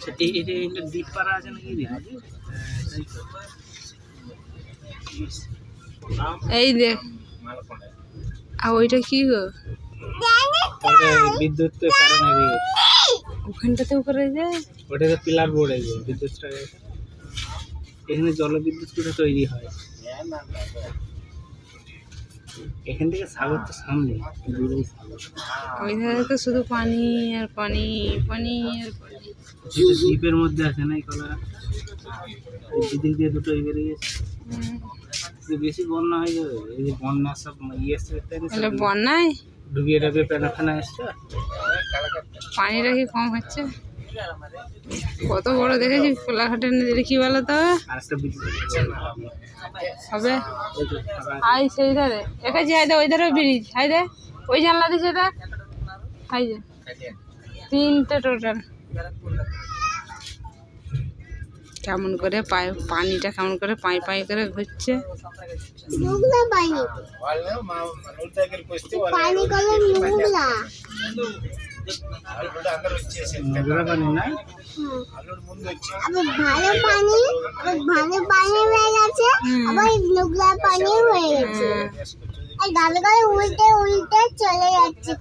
এটা দ্বীপ পাড়া আছে নাকি এই দেখ আর ওইটা কি গো বিদ্যুৎ কারণে ওখানটাতেও করে যায় ওটাতে পিলার বোর্ড আছে বিদ্যুৎটা এখানে জলবিদ্যুৎ কোথা তৈরি হয় এখান থেকে সাগর তো সামনে দূরেই সাগর ওই ধারে তো শুধু পানি আর পানি পানি আর পানি যেটা দ্বীপের মধ্যে আছে না এই কলা দিক দিয়ে দুটো বেরিয়ে গেছে বেশি বন্যা হয়ে যাবে এই যে বন্যা সব ইয়ে এসছে তাহলে বন্যায় ডুবিয়ে ডাবিয়ে প্যানা ফেনা এসছে পানিটা কি কম হচ্ছে কত বড় দেখেছি কোলাঘাটের নদীর কি বলো তো আর একটা বিদ্যুৎ হবে হাই সেই ধারে দেখেছি হাই দে ওই ধারে ব্রিজ হাই দে ওই জানলা দিছে দেখ হাই দে তিনটে টোটাল কেমন করে পানিটা কেমন করে পাই পাই করে ঘুরছে নোংরা পানি না ভালো পানি হয়ে গেছে আবার নোংরা পানি হয়ে গেছে আর গালে গালে উল্টে উল্টে চলে যাচ্ছে।